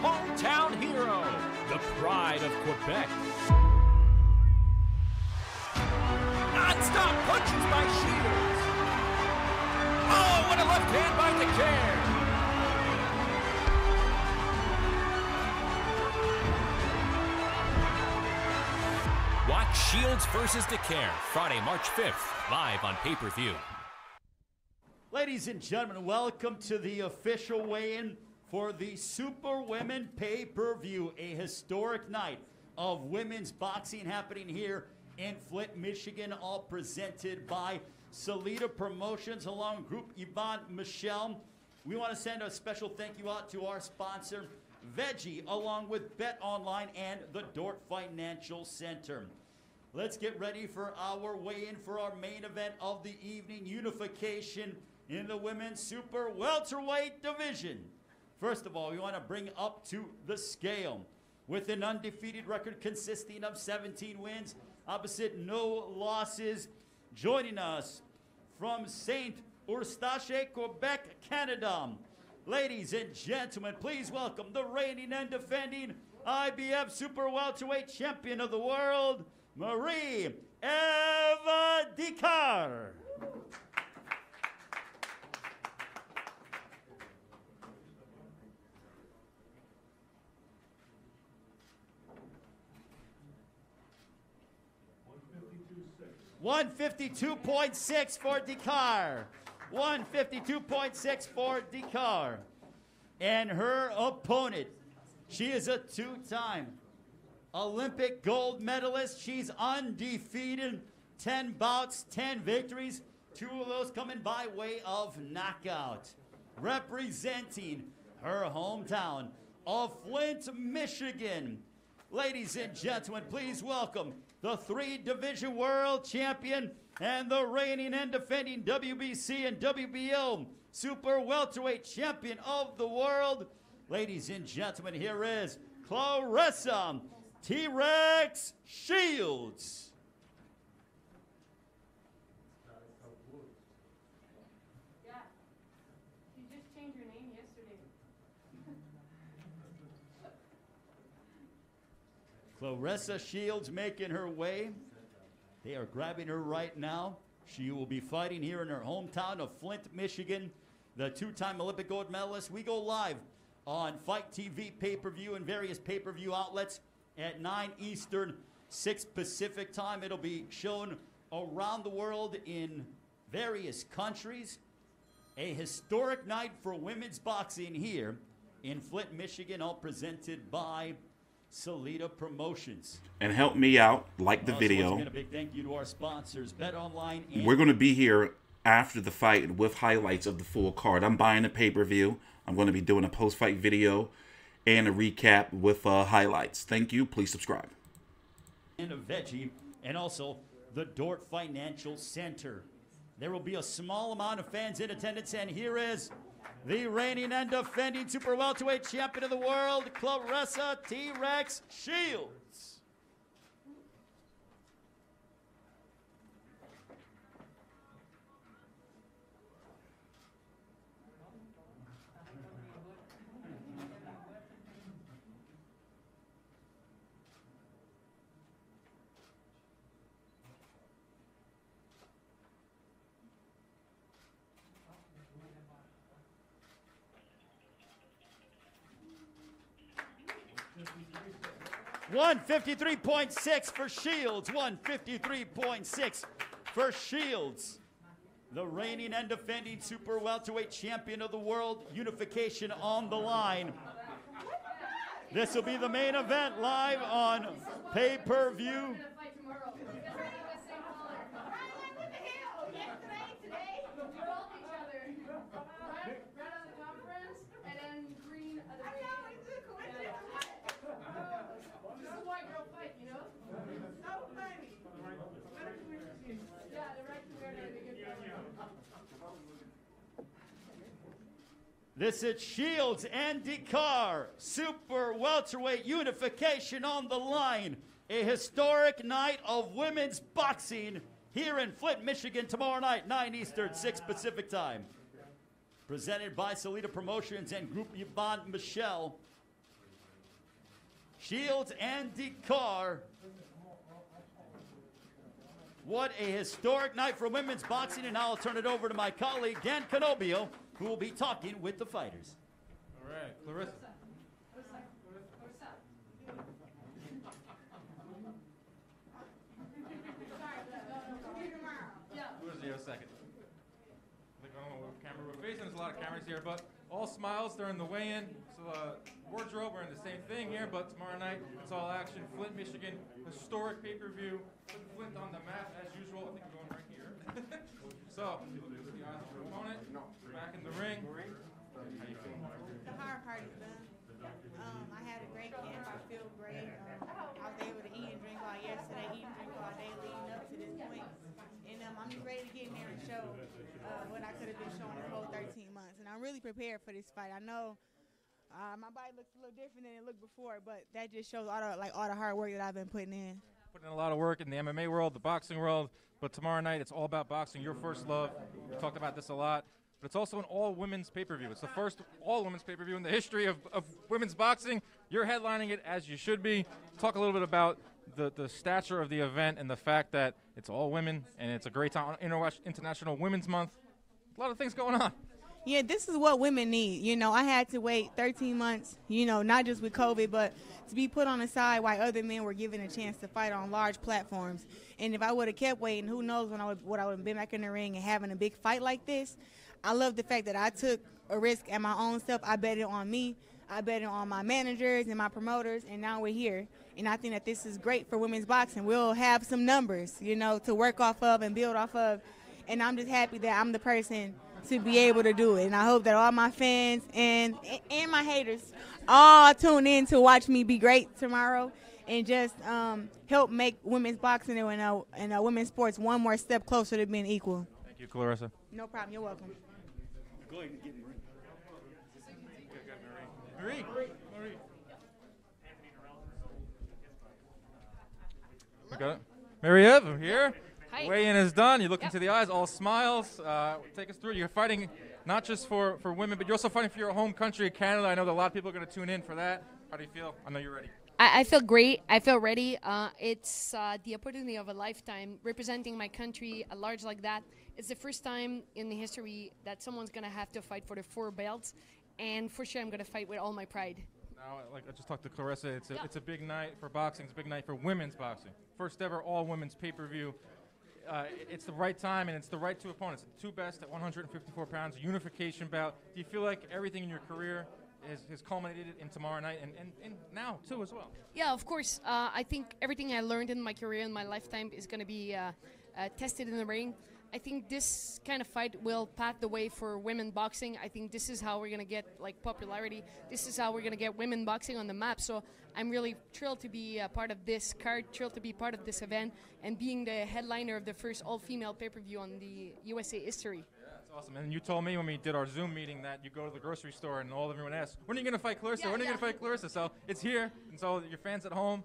hometown hero, the pride of Quebec. Non-stop punches by Shields. Oh, what a left hand by Dicaire. Watch Shields versus Dicaire, Friday, March 5th, live on pay-per-view. Ladies and gentlemen, welcome to the official weigh-in for the SUPERWOMEN pay-per-view, a historic night of women's boxing happening here in Flint, Michigan, all presented by Salida Promotions along Group Yvonne Michelle. We want to send a special thank you out to our sponsor, Veggie, along with Bet Online and the Dort Financial Center. Let's get ready for our weigh-in for our main event of the evening, unification in the women's super welterweight division. First of all, we want to bring up to the scale with an undefeated record consisting of 17 wins, opposite no losses. Joining us from Saint Eustache, Quebec, Canada. Ladies and gentlemen, please welcome the reigning and defending IBF Super Welterweight Champion of the World, Marie Eva Dicaire. $152.6 for Dicaire. 152.6 for Dicaire. And her opponent, she is a two-time Olympic gold medalist. She's undefeated, 10 bouts, 10 victories, 2 of those coming by way of knockout. Representing her hometown of Flint, Michigan. Ladies and gentlemen, please welcome the 3-division world champion and the reigning and defending WBC and WBO Super Welterweight Champion of the world. Ladies and gentlemen, here is Claressa T-Rex Shields. Yeah, you just changed your name yesterday. Claressa Shields making her way. They are grabbing her right now. She will be fighting here in her hometown of Flint, Michigan. The 2-time Olympic gold medalist. We go live on Fight TV pay-per-view and various pay-per-view outlets at 9 Eastern, 6 Pacific time. It'll be shown around the world in various countries. A historic night for women's boxing here in Flint, Michigan, all presented by Salida Promotions. And help me out, like the video. Once again, a big thank you to our sponsors, Bet Online. We're going to be here after the fight with highlights of the full card. I'm buying a pay-per-view. I'm going to be doing a post-fight video and a recap with highlights. Thank you. Please subscribe. And a Veggie, and also the Dort Financial Center. There will be a small amount of fans in attendance, and here is the reigning and defending Super Welterweight Champion of the World, Claressa T-Rex Shields. $153.6 for Shields. 153.6 for Shields. The reigning and defending Super Welterweight Champion of the World. Unification on the line. This will be the main event live on pay-per-view. This is Shields and Dicaire, Super Welterweight Unification on the line. A historic night of women's boxing here in Flint, Michigan tomorrow night, 9 Eastern, 6 Pacific time. Presented by Salida Promotions and Group Yvonne Michelle. Shields and Dicaire. What a historic night for women's boxing, and now I'll turn it over to my colleague, Dan Canobio, who will be talking with the fighters. All right, Claressa. Here a second. I don't know what camera we're facing. There's a lot of cameras here, but all smiles during the weigh-in. So wardrobe, we're in the same thing here, but tomorrow night it's all action. Flint, Michigan, historic pay-per-view. Putting Flint on the map as usual. I think we're going right here. So, the eyes of your opponent. Back in the ring. How you feeling? The hard part is done. I had a great camp. I feel great. I was able to eat and drink all yesterday, eat and drink all day leading up to this point. And I'm just ready to get in there and show what I could have been showing the whole 13 months. And I'm really prepared for this fight. I know my body looks a little different than it looked before, but that just shows all the hard work that I've been putting in. Putting in a lot of work in the MMA world, the boxing world, but tomorrow night it's all about boxing, your first love. We talked about this a lot, but it's also an all-women's pay-per-view. It's the first all-women's pay-per-view in the history of women's boxing. You're headlining it as you should be. Talk a little bit about the stature of the event and the fact that it's all women and it's a great time, International Women's Month. A lot of things going on. Yeah, this is what women need. You know, I had to wait 13 months, you know, not just with COVID, but to be put on the side while other men were given a chance to fight on large platforms. And if I would have kept waiting, who knows what I would have been back in the ring and having a big fight like this. I love the fact that I took a risk at my own self. I bet it on me. I bet it on my managers and my promoters, and now we're here. And I think that this is great for women's boxing. We'll have some numbers, you know, to work off of and build off of. And I'm just happy that I'm the person to be able to do it. And I hope that all my fans and my haters all tune in to watch me be great tomorrow and just help make women's boxing and women's sports one more step closer to being equal. Thank you, Claressa. No problem. You're welcome. Go ahead and get Marie. Marie. We got it. Mary-Eve, I'm here. Hi. Weigh-in is done. You look into the eyes, all smiles. Take us through. You're fighting not just for women, but you're also fighting for your home country, Canada. I know that a lot of people are going to tune in for that. How do you feel? I know you're ready. I feel great. I feel ready. It's the opportunity of a lifetime representing my country at large like that. It's the first time in the history that someone's going to have to fight for the 4 belts. And for sure, I'm going to fight with all my pride. Now, like I just talked to Claressa, it's a big night for boxing. It's a big night for women's boxing. First ever all-women's pay-per-view. It's the right time, and it's the right 2 opponents. The 2 best at 154 pounds, unification bout. Do you feel like everything in your career has culminated in tomorrow night and now, too, as well? Yeah, of course. I think everything I learned in my career and my lifetime is going to be tested in the ring. I think this kind of fight will pave the way for women boxing. I think this is how we're going to get popularity. This is how we're going to get women boxing on the map. So I'm really thrilled to be a part of this card, thrilled to be part of this event, and being the headliner of the first all-female pay-per-view on the USA history. Yeah, that's awesome. And you told me when we did our Zoom meeting that you go to the grocery store and everyone asks, when are you going to fight Claressa? When are you going to fight Claressa? So it's here. And so your fans at home,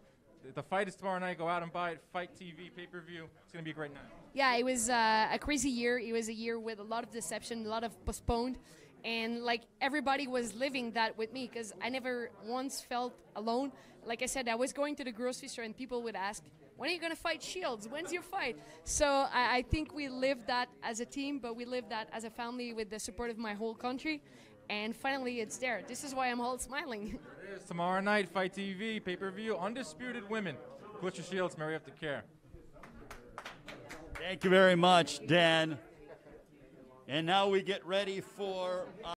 the fight is tomorrow night. Go out and buy it. Fight TV, pay-per-view. It's going to be a great night. Yeah, it was a crazy year. It was a year with a lot of deception, a lot of postponed. And everybody was living that with me because I never once felt alone. Like I said, I was going to the grocery store and people would ask, when are you going to fight Shields? When's your fight? So I think we lived that as a team, but we lived that as a family with the support of my whole country. And finally, it's there. This is why I'm all smiling. There it is. Tomorrow night, Fight TV, pay-per-view, undisputed women. Claressa Shields, Mary-Eve Dicaire. Thank you very much, Dan. And now we get ready for